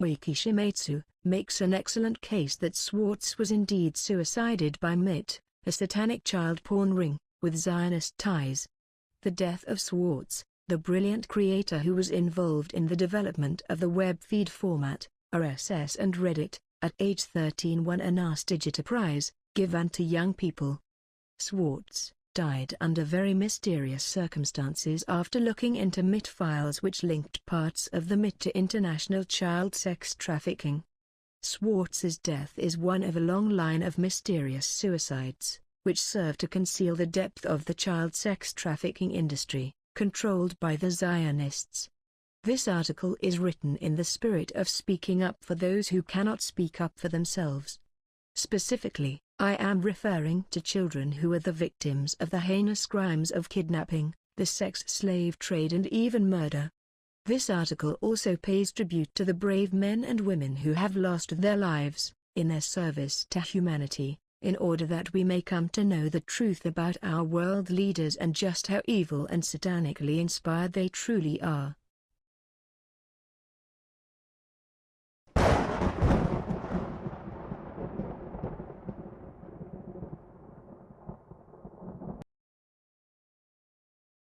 Shimetsu makes an excellent case that Swartz was indeed suicided by M.I.T, a satanic child porn ring, with Zionist ties. The death of Swartz, the brilliant creator who was involved in the development of the web feed format, RSS and Reddit, at age 13 won an Ars Digita Prize, given to young people. Swartz died under very mysterious circumstances after looking into M.I.T files which linked parts of the M.I.T to international child sex trafficking. Swartz's death is one of a long line of mysterious suicides, which serve to conceal the depth of the child sex trafficking industry, controlled by the Zionists. This article is written in the spirit of speaking up for those who cannot speak up for themselves. Specifically, I am referring to children who are the victims of the heinous crimes of kidnapping, the sex slave trade and even murder. This article also pays tribute to the brave men and women who have lost their lives, in their service to humanity, in order that we may come to know the truth about our world leaders and just how evil and satanically inspired they truly are.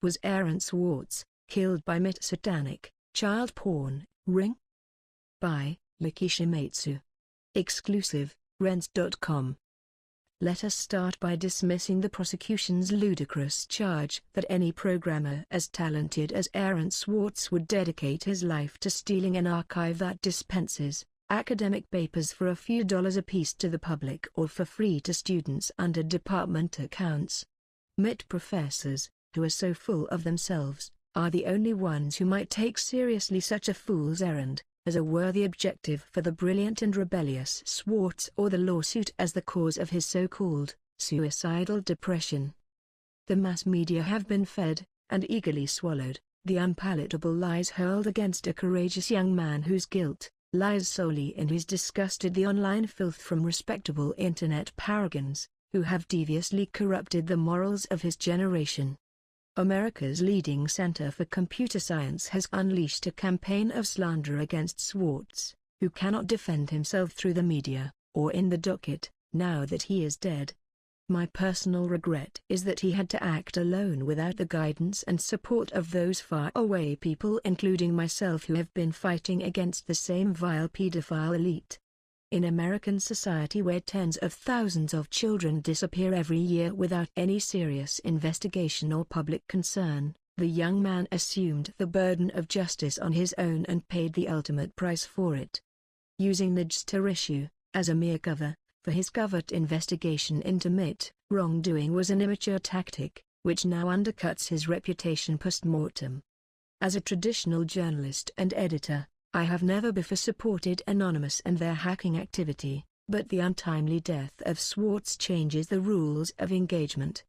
Was Aaron Swartz killed by M.I.T satanic child porn ring? By Shimetsu. Exclusive, Rents.com. Let us start by dismissing the prosecution's ludicrous charge that any programmer as talented as Aaron Swartz would dedicate his life to stealing an archive that dispenses academic papers for a few dollars apiece to the public or for free to students under department accounts. M.I.T professors, who are so full of themselves, are the only ones who might take seriously such a fool's errand, as a worthy objective for the brilliant and rebellious Swartz or the lawsuit as the cause of his so-called suicidal depression. The mass media have been fed, and eagerly swallowed, the unpalatable lies hurled against a courageous young man whose guilt lies solely in his disgusted the online filth from respectable internet paragons, who have deviously corrupted the morals of his generation. America's leading Center for Computer Science has unleashed a campaign of slander against Swartz, who cannot defend himself through the media, or in the docket, now that he is dead. My personal regret is that he had to act alone without the guidance and support of those far-away people including myself who have been fighting against the same vile pedophile elite. In American society where tens of thousands of children disappear every year without any serious investigation or public concern, the young man assumed the burden of justice on his own and paid the ultimate price for it. Using the Jster issue as a mere cover for his covert investigation into M.I.T wrongdoing was an immature tactic, which now undercuts his reputation post-mortem. As a traditional journalist and editor, I have never before supported Anonymous and their hacking activity, but the untimely death of Swartz changes the rules of engagement.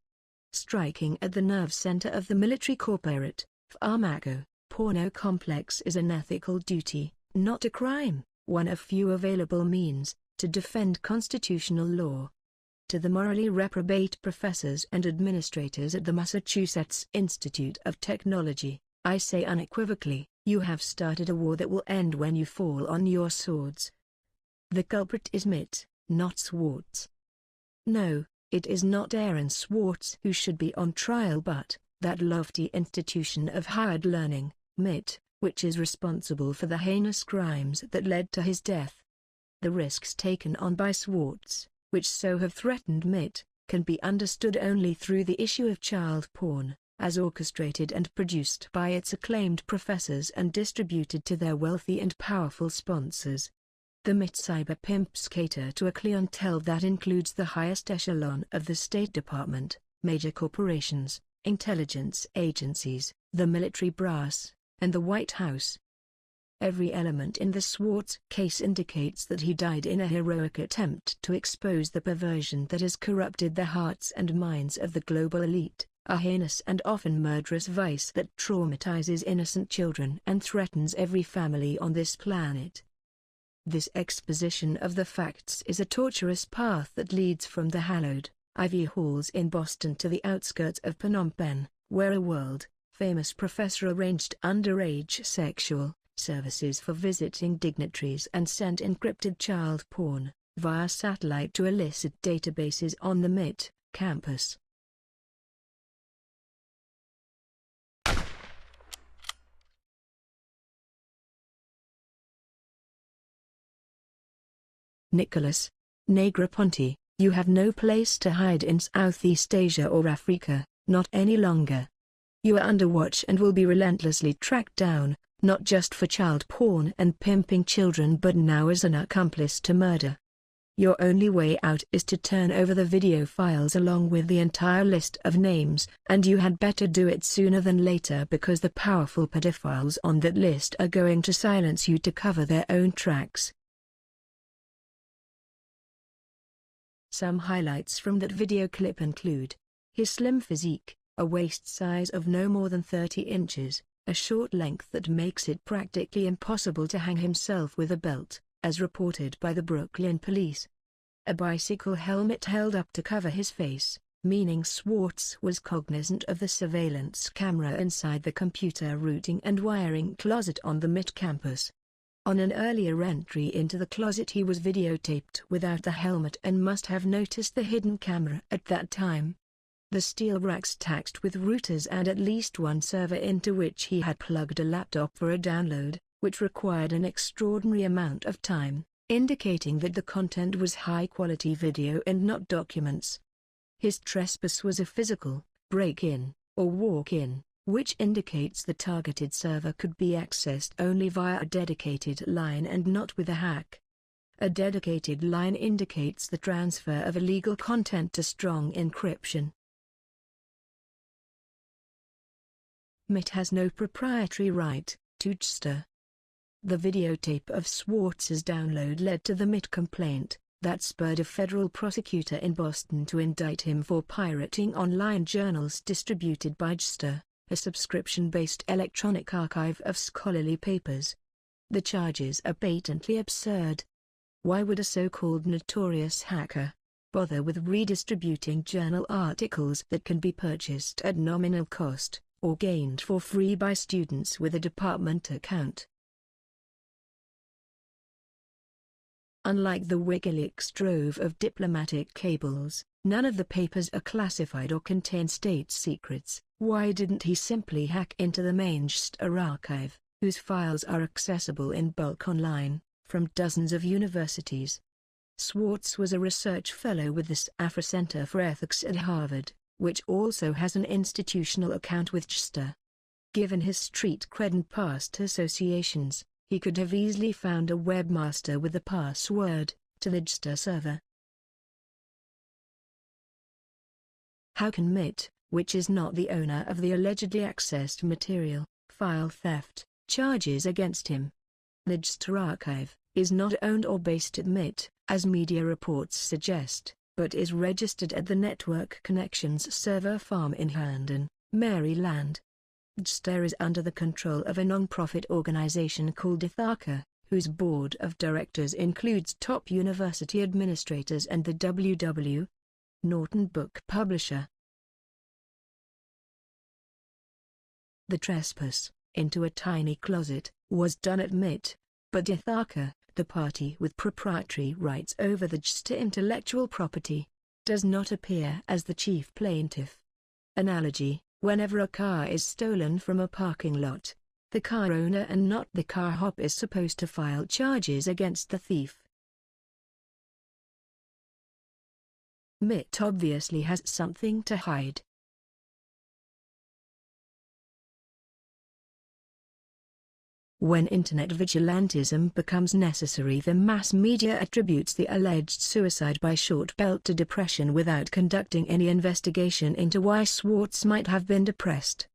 Striking at the nerve center of the military corporate, pharmaco, porno complex is an ethical duty, not a crime, one of few available means to defend constitutional law. To the morally reprobate professors and administrators at the Massachusetts Institute of Technology, I say unequivocally, you have started a war that will end when you fall on your swords. The culprit is M.I.T, not Swartz. No, it is not Aaron Swartz who should be on trial but that lofty institution of higher learning, M.I.T, which is responsible for the heinous crimes that led to his death. The risks taken on by Swartz, which so have threatened M.I.T, can be understood only through the issue of child porn, as orchestrated and produced by its acclaimed professors and distributed to their wealthy and powerful sponsors. The M.I.T cyber pimps cater to a clientele that includes the highest echelon of the State Department, major corporations, intelligence agencies, the military brass, and the White House. Every element in the Swartz case indicates that he died in a heroic attempt to expose the perversion that has corrupted the hearts and minds of the global elite, a heinous and often murderous vice that traumatizes innocent children and threatens every family on this planet. This exposition of the facts is a tortuous path that leads from the hallowed Ivy Halls in Boston to the outskirts of Phnom Penh, where a world-famous professor arranged underage sexual services for visiting dignitaries and sent encrypted child porn via satellite to illicit databases on the M.I.T. campus. Nicholas Negroponte, you have no place to hide in Southeast Asia or Africa, not any longer. You are under watch and will be relentlessly tracked down, not just for child porn and pimping children but now as an accomplice to murder. Your only way out is to turn over the video files along with the entire list of names, and you had better do it sooner than later because the powerful pedophiles on that list are going to silence you to cover their own tracks. Some highlights from that video clip include his slim physique, a waist size of no more than 30 inches, a short length that makes it practically impossible to hang himself with a belt, as reported by the Brooklyn police. A bicycle helmet held up to cover his face, meaning Swartz was cognizant of the surveillance camera inside the computer routing and wiring closet on the M.I.T. campus. On an earlier entry into the closet he was videotaped without the helmet and must have noticed the hidden camera at that time. The steel racks stacked with routers and at least one server into which he had plugged a laptop for a download, which required an extraordinary amount of time, indicating that the content was high-quality video and not documents. His trespass was a physical, break-in, or walk-in, which indicates the targeted server could be accessed only via a dedicated line and not with a hack. A dedicated line indicates the transfer of illegal content to strong encryption. M.I.T. has no proprietary right to GSTR. The videotape of Swartz's download led to the M.I.T. complaint, that spurred a federal prosecutor in Boston to indict him for pirating online journals distributed by GSTR, a subscription-based electronic archive of scholarly papers. The charges are patently absurd. Why would a so-called notorious hacker bother with redistributing journal articles that can be purchased at nominal cost, or gained for free by students with a department account? Unlike the WikiLeaks trove of diplomatic cables, none of the papers are classified or contain state secrets. Why didn't he simply hack into the main GSTR archive, whose files are accessible in bulk online, from dozens of universities? Swartz was a research fellow with the Safra Center for Ethics at Harvard, which also has an institutional account with GSTR. Given his street cred and past associations, he could have easily found a webmaster with the password to the GSTR server. How can M.I.T., which is not the owner of the allegedly accessed material, file theft charges against him? The GSTR archive is not owned or based at M.I.T., as media reports suggest, but is registered at the Network Connections server farm in Herndon, Maryland. GSTR is under the control of a non-profit organization called Ithaca, whose board of directors includes top university administrators and the W.W. Norton book publisher. The trespass into a tiny closet was done at M.I.T., but Ithaca, the party with proprietary rights over the GSTR intellectual property, does not appear as the chief plaintiff. Analogy: whenever a car is stolen from a parking lot, the car owner and not the car hop is supposed to file charges against the thief. M.I.T. obviously has something to hide. When internet vigilantism becomes necessary, the mass media attributes the alleged suicide by short belt to depression without conducting any investigation into why Swartz might have been depressed.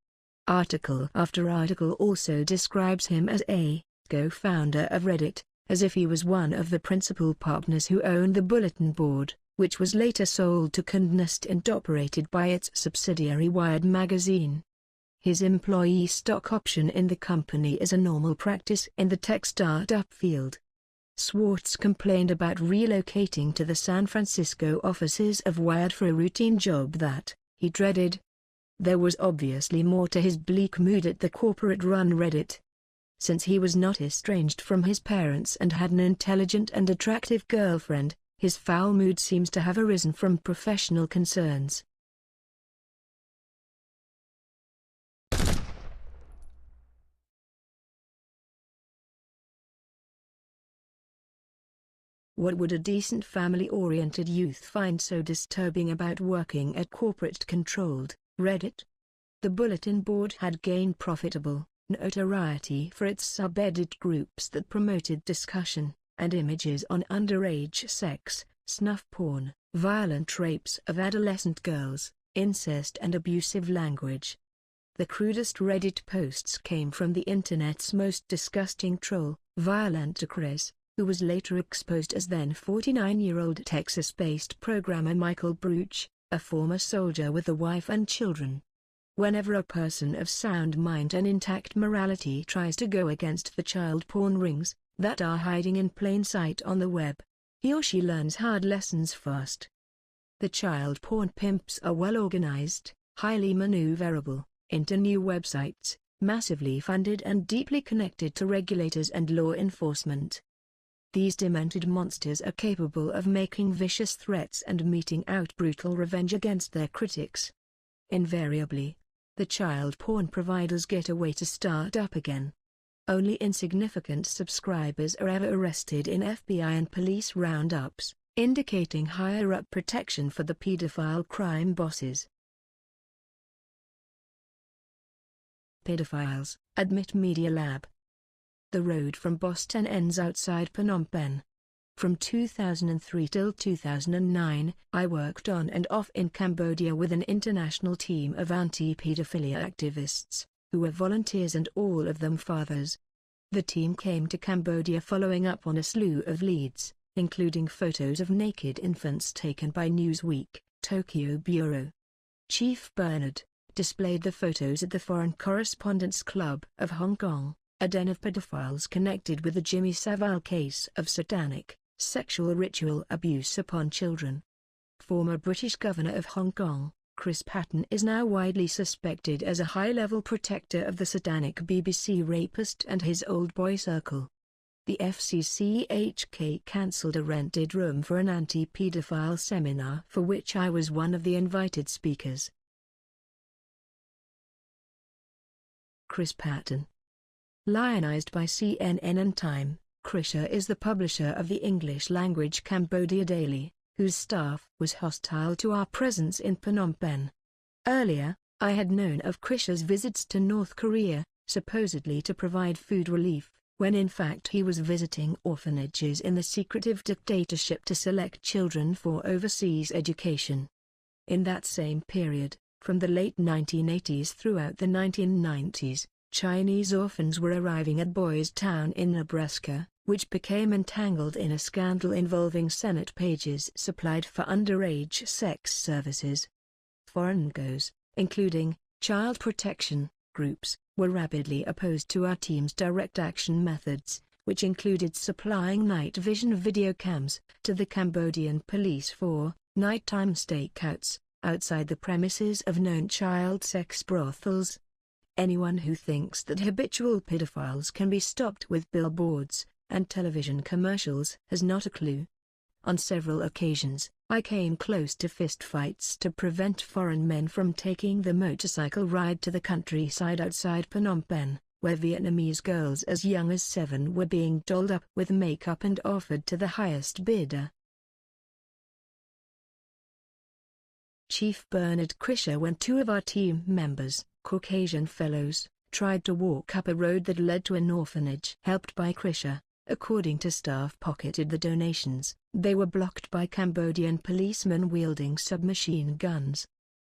Article after article also describes him as a co-founder of Reddit, as if he was one of the principal partners who owned the bulletin board, which was later sold to Condé Nast and operated by its subsidiary Wired magazine. His employee stock option in the company is a normal practice in the tech startup field. Swartz complained about relocating to the San Francisco offices of Wired for a routine job that he dreaded. There was obviously more to his bleak mood at the corporate-run Reddit. Since he was not estranged from his parents and had an intelligent and attractive girlfriend, his foul mood seems to have arisen from professional concerns. What would a decent family-oriented youth find so disturbing about working at corporate-controlled Reddit? The bulletin board had gained profitable notoriety for its subreddit groups that promoted discussion and images on underage sex, snuff porn, violent rapes of adolescent girls, incest and abusive language. The crudest Reddit posts came from the internet's most disgusting troll, Violent Chris, who was later exposed as then 49-year-old Texas-based programmer Michael Bruch, a former soldier with a wife and children. Whenever a person of sound mind and intact morality tries to go against the child porn rings that are hiding in plain sight on the web, he or she learns hard lessons fast. The child porn pimps are well-organized, highly maneuverable, into new websites, massively funded and deeply connected to regulators and law enforcement. These demented monsters are capable of making vicious threats and meting out brutal revenge against their critics. Invariably, the child porn providers get away to start up again. Only insignificant subscribers are ever arrested in FBI and police roundups, indicating higher-up protection for the pedophile crime bosses. Pedophiles, admit Media Lab. The road from Boston ends outside Phnom Penh. From 2003 till 2009, I worked on and off in Cambodia with an international team of anti-pedophilia activists, who were volunteers and all of them fathers. The team came to Cambodia following up on a slew of leads, including photos of naked infants taken by Newsweek, Tokyo Bureau. Chief Bernard displayed the photos at the Foreign Correspondents Club of Hong Kong, a den of pedophiles connected with the Jimmy Savile case of satanic, sexual ritual abuse upon children. Former British Governor of Hong Kong, Chris Patten, is now widely suspected as a high-level protector of the satanic BBC rapist and his old boy circle. The FCCHK cancelled a rented room for an anti-pedophile seminar for which I was one of the invited speakers. Chris Patten. Lionized by CNN and Time, Krisha is the publisher of the English-language Cambodia Daily, whose staff was hostile to our presence in Phnom Penh. Earlier, I had known of Krisha's visits to North Korea, supposedly to provide food relief, when in fact he was visiting orphanages in the secretive dictatorship to select children for overseas education. In that same period, from the late 1980s throughout the 1990s, Chinese orphans were arriving at Boys Town in Nebraska, which became entangled in a scandal involving Senate pages supplied for underage sex services. Foreign NGOs, including child protection groups, were rabidly opposed to our team's direct action methods, which included supplying night vision video cams to the Cambodian police for nighttime stakeouts outside the premises of known child sex brothels. Anyone who thinks that habitual pedophiles can be stopped with billboards and television commercials has not a clue. On several occasions, I came close to fistfights to prevent foreign men from taking the motorcycle ride to the countryside outside Phnom Penh, where Vietnamese girls as young as 7 were being dolled up with makeup and offered to the highest bidder. Chief Bernard Krisha. When 2 of our team members, Caucasian fellows, tried to walk up a road that led to an orphanage helped by Krisha, according to staff pocketed the donations, they were blocked by Cambodian policemen wielding submachine guns.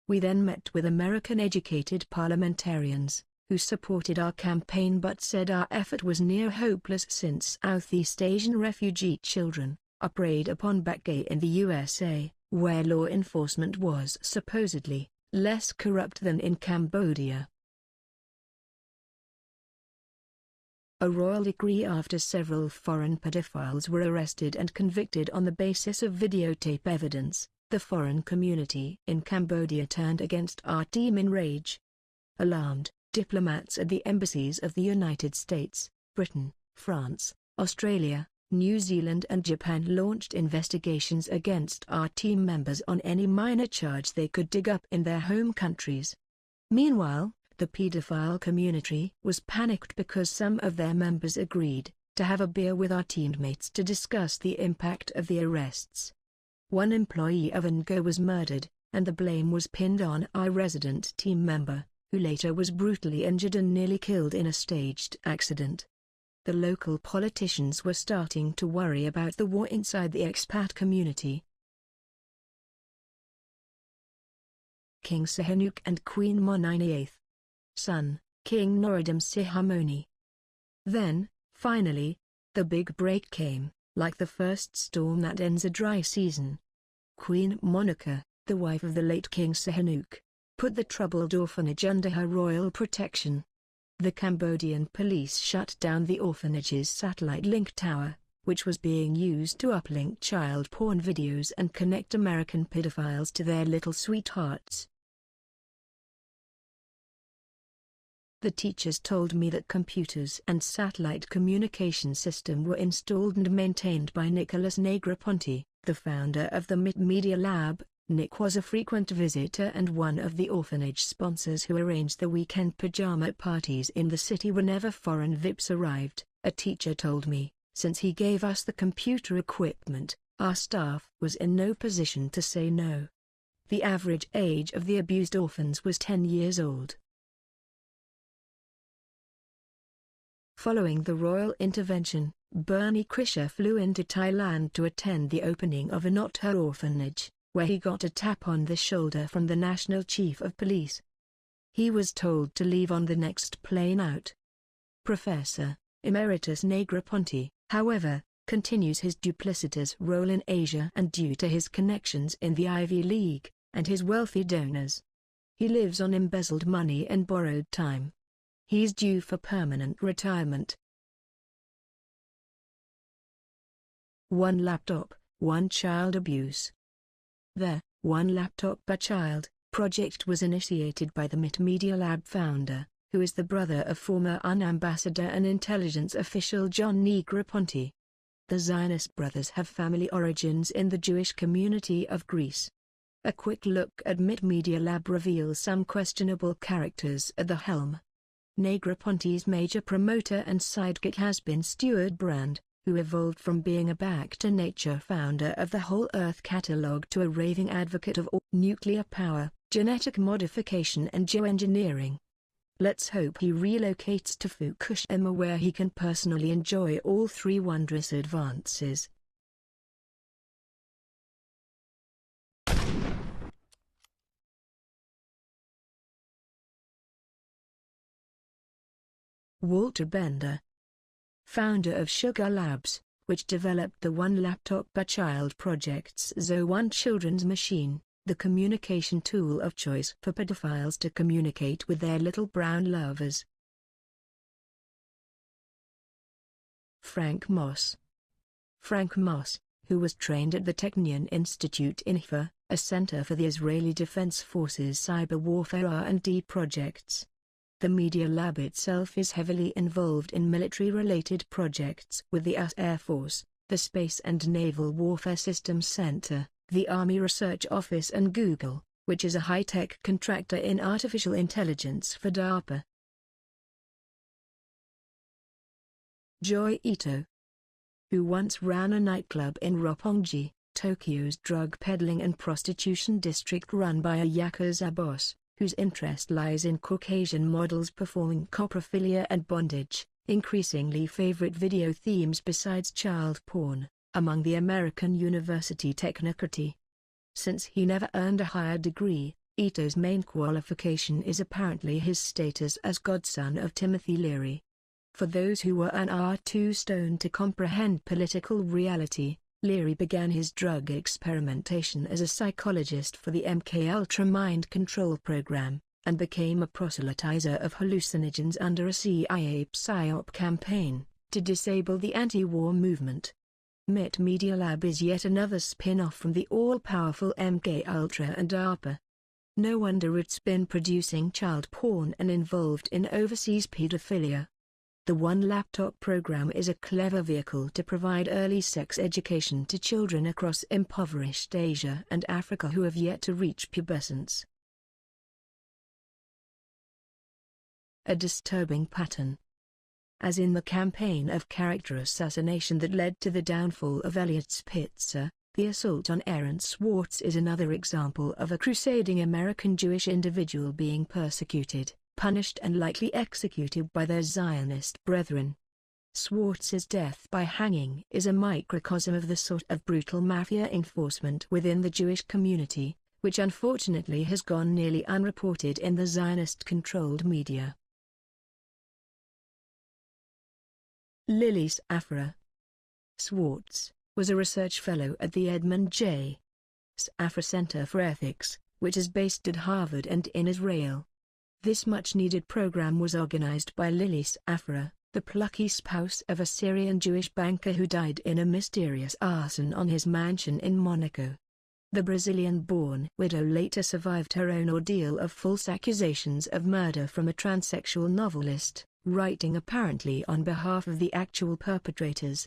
We then met with American-educated parliamentarians, who supported our campaign but said our effort was near hopeless since Southeast Asian refugee children are preyed upon back gay in the USA, where law enforcement was supposedly less corrupt than in Cambodia. A royal decree. After several foreign pedophiles were arrested and convicted on the basis of videotape evidence, the foreign community in Cambodia turned against our team in rage. Alarmed, diplomats at the embassies of the United States, Britain, France, Australia, New Zealand and Japan launched investigations against our team members on any minor charge they could dig up in their home countries. Meanwhile, the paedophile community was panicked because some of their members agreed to have a beer with our teammates to discuss the impact of the arrests. One employee of Ngo was murdered, and the blame was pinned on our resident team member, who later was brutally injured and nearly killed in a staged accident. The local politicians were starting to worry about the war inside the expat community. King Sihanouk and Queen Monini. Son, King Norodom Sihamoni. Then, finally, the big break came, like the first storm that ends a dry season. Queen Monica, the wife of the late King Sihanouk, put the troubled orphanage under her royal protection. The Cambodian police shut down the orphanage's satellite link tower, which was being used to uplink child porn videos and connect American pedophiles to their little sweethearts. The teachers told me that computers and satellite communication system were installed and maintained by Nicholas Negroponte, the founder of the M.I.T Media Lab. Nick was a frequent visitor and one of the orphanage sponsors who arranged the weekend pajama parties in the city whenever foreign VIPs arrived, a teacher told me. Since he gave us the computer equipment, our staff was in no position to say no. The average age of the abused orphans was 10 years old. Following the royal intervention, Bernie Krisher flew into Thailand to attend the opening of a Not-Her orphanage, where he got a tap on the shoulder from the National Chief of Police. He was told to leave on the next plane out. Professor Emeritus Negroponte, however, continues his duplicitous role in Asia and due to his connections in the Ivy League, and his wealthy donors. He lives on embezzled money and borrowed time. He's due for permanent retirement. One laptop, one child abuse. The One Laptop Per Child project was initiated by the M.I.T Media Lab founder, who is the brother of former UN ambassador and intelligence official John Negroponte. The Zionist brothers have family origins in the Jewish community of Greece. A quick look at M.I.T Media Lab reveals some questionable characters at the helm. Negroponte's major promoter and sidekick has been Stuart Brand, who evolved from being a back-to-nature founder of the Whole Earth Catalog to a raving advocate of all nuclear power, genetic modification and geoengineering. Let's hope he relocates to Fukushima where he can personally enjoy all three wondrous advances. Walter Bender, founder of Sugar Labs, which developed the One Laptop Per Child project's Zo1 children's machine, the communication tool of choice for pedophiles to communicate with their little brown lovers. Frank Moss, who was trained at the Technion Institute in Haifa, a center for the Israeli Defense Forces cyber warfare R&D projects. The Media Lab itself is heavily involved in military-related projects with the US Air Force, the Space and Naval Warfare Systems Center, the Army Research Office and Google, which is a high-tech contractor in artificial intelligence for DARPA. Joy Ito, who once ran a nightclub in Roppongi, Tokyo's drug peddling and prostitution district run by a Yakuza boss, whose interest lies in Caucasian models performing coprophilia and bondage, increasingly favorite video themes besides child porn, among the American university technocracy. Since he never earned a higher degree, Ito's main qualification is apparently his status as godson of Timothy Leary. For those who were an hour too stoned to comprehend political reality, Leary began his drug experimentation as a psychologist for the MKUltra mind control program, and became a proselytizer of hallucinogens under a CIA PSYOP campaign, to disable the anti-war movement. M.I.T Media Lab is yet another spin-off from the all-powerful MKUltra and DARPA. No wonder it's been producing child porn and involved in overseas pedophilia. The One Laptop program is a clever vehicle to provide early sex education to children across impoverished Asia and Africa who have yet to reach pubescence. A disturbing pattern. As in the campaign of character assassination that led to the downfall of Elliot's Pizza, the assault on Aaron Swartz is another example of a crusading American Jewish individual being persecuted, punished and likely executed by their Zionist brethren. Swartz's death by hanging is a microcosm of the sort of brutal mafia enforcement within the Jewish community, which unfortunately has gone nearly unreported in the Zionist-controlled media. Lilies Afra. Swartz was a research fellow at the Edmund J. Safra Center for Ethics, which is based at Harvard and in Israel. This much-needed program was organized by Lilies Afra, the plucky spouse of a Syrian Jewish banker who died in a mysterious arson on his mansion in Monaco. The Brazilian-born widow later survived her own ordeal of false accusations of murder from a transsexual novelist, writing apparently on behalf of the actual perpetrators.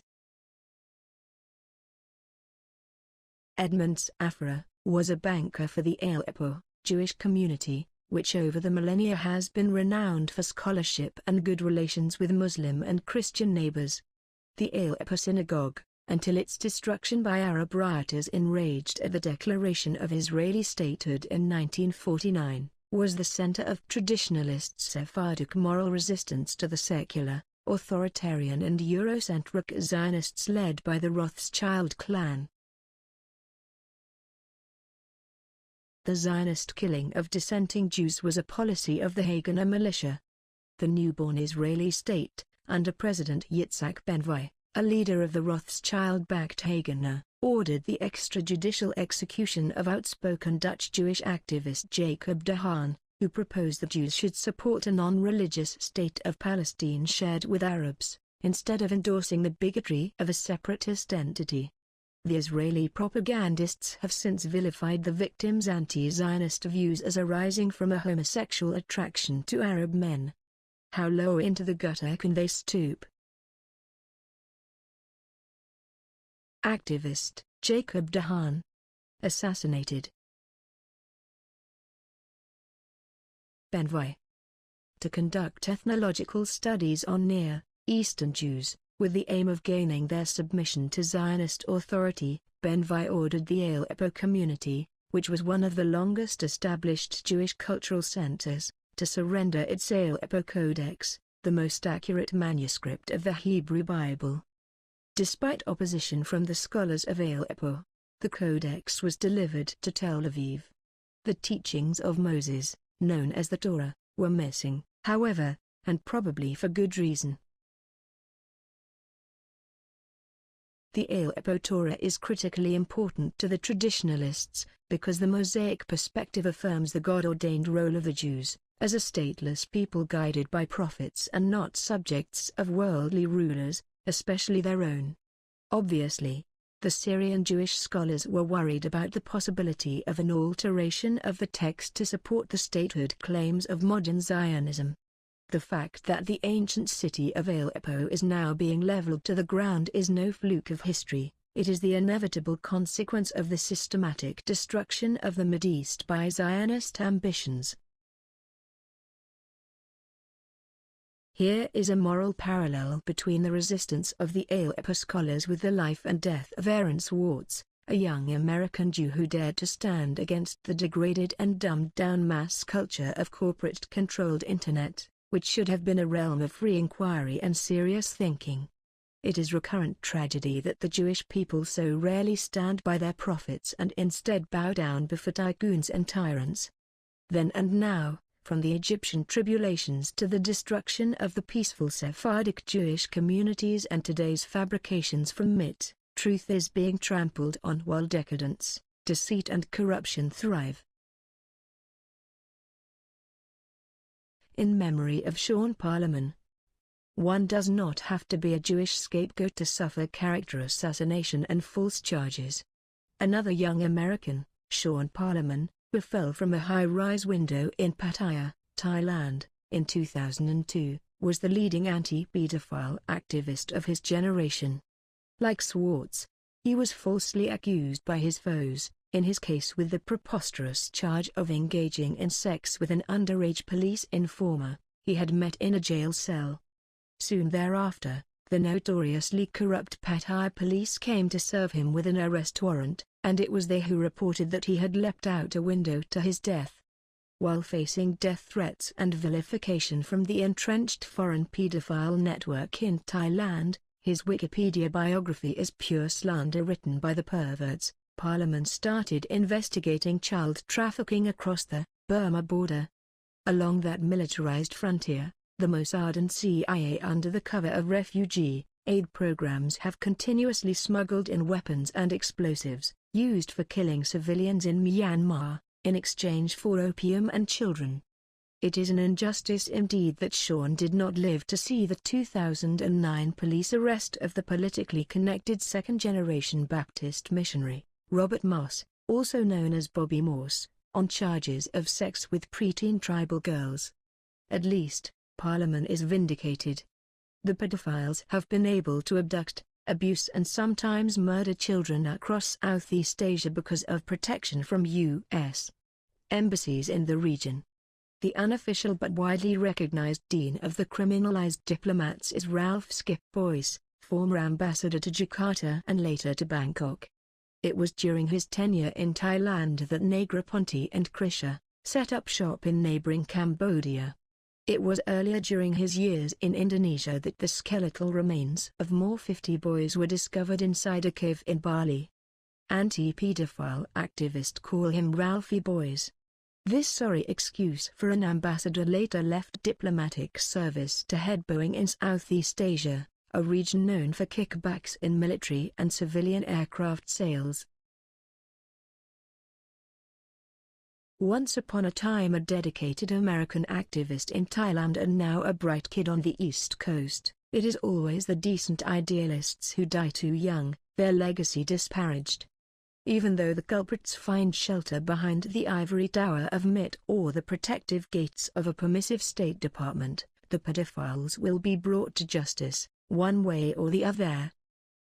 Edmund Safra was a banker for the Aleppo Jewish community, which over the millennia has been renowned for scholarship and good relations with Muslim and Christian neighbors. The Aleppo synagogue, until its destruction by Arab rioters enraged at the declaration of Israeli statehood in 1949, was the center of traditionalist Sephardic moral resistance to the secular, authoritarian and Eurocentric Zionists led by the Rothschild clan. The Zionist killing of dissenting Jews was a policy of the Haganah militia. The newborn Israeli state, under President Yitzhak Ben-Gvir, a leader of the Rothschild-backed Haganah, ordered the extrajudicial execution of outspoken Dutch Jewish activist Jacob de Haan, who proposed the Jews should support a non-religious state of Palestine shared with Arabs, instead of endorsing the bigotry of a separatist entity. The Israeli propagandists have since vilified the victim's anti-Zionist views as arising from a homosexual attraction to Arab men. How low into the gutter can they stoop? Activist Jacob de Haan assassinated. Ben-Gvir. To conduct ethnological studies on Near Eastern Jews, with the aim of gaining their submission to Zionist authority, Ben-Gvir ordered the Aleppo community, which was one of the longest established Jewish cultural centers, to surrender its Aleppo Codex, the most accurate manuscript of the Hebrew Bible. Despite opposition from the scholars of Aleppo, the Codex was delivered to Tel Aviv. The teachings of Moses, known as the Torah, were missing, however, and probably for good reason. The Aleppo Torah is critically important to the traditionalists, because the Mosaic perspective affirms the God-ordained role of the Jews, as a stateless people guided by prophets and not subjects of worldly rulers, especially their own. Obviously, the Syrian Jewish scholars were worried about the possibility of an alteration of the text to support the statehood claims of modern Zionism. The fact that the ancient city of Aleppo is now being leveled to the ground is no fluke of history, it is the inevitable consequence of the systematic destruction of the Mideast by Zionist ambitions. Here is a moral parallel between the resistance of the Aleppo scholars with the life and death of Aaron Swartz, a young American Jew who dared to stand against the degraded and dumbed-down mass culture of corporate-controlled Internet, which should have been a realm of free inquiry and serious thinking. It is recurrent tragedy that the Jewish people so rarely stand by their prophets and instead bow down before tycoons and tyrants. Then and now, from the Egyptian tribulations to the destruction of the peaceful Sephardic Jewish communities and today's fabrications from M.I.T, truth is being trampled on while decadence, deceit and corruption thrive. In memory of Sean Parliament. One does not have to be a Jewish scapegoat to suffer character assassination and false charges. Another young American, Sean Parliament, who fell from a high-rise window in Pattaya, Thailand, in 2002, was the leading anti-pedophile activist of his generation. Like Swartz, he was falsely accused by his foes, in his case with the preposterous charge of engaging in sex with an underage police informer he had met in a jail cell. Soon thereafter, the notoriously corrupt Pattaya police came to serve him with an arrest warrant, and it was they who reported that he had leapt out a window to his death. While facing death threats and vilification from the entrenched foreign pedophile network in Thailand, his Wikipedia biography is pure slander written by the perverts. Parliament started investigating child trafficking across the Burma border. Along that militarized frontier, the Mossad and CIA under the cover of refugee aid programs have continuously smuggled in weapons and explosives, used for killing civilians in Myanmar, in exchange for opium and children. It is an injustice indeed that Sean did not live to see the 2009 police arrest of the politically connected second-generation Baptist missionary, Robert Moss, also known as Bobby Morse, on charges of sex with preteen tribal girls. At least, Parliament is vindicated. The pedophiles have been able to abduct, abuse and sometimes murder children across Southeast Asia because of protection from U.S. embassies in the region. The unofficial but widely recognized dean of the criminalized diplomats is Ralph Skip Boyce, former ambassador to Jakarta and later to Bangkok. It was during his tenure in Thailand that Negroponte and Krisha set up shop in neighboring Cambodia. It was earlier during his years in Indonesia that the skeletal remains of more 50 boys were discovered inside a cave in Bali. Anti-pedophile activists call him Ralphie Boys. This sorry excuse for an ambassador later left diplomatic service to head Boeing in Southeast Asia, a region known for kickbacks in military and civilian aircraft sales. Once upon a time a dedicated American activist in Thailand and now a bright kid on the East Coast, it is always the decent idealists who die too young, their legacy disparaged. Even though the culprits find shelter behind the ivory tower of M.I.T or the protective gates of a permissive State Department, the pedophiles will be brought to justice, one way or the other.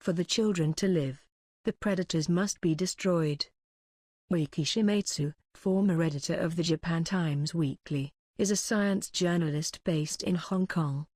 For the children to live, the predators must be destroyed. Miki Shimatsu, former editor of the Japan Times Weekly, is a science journalist based in Hong Kong.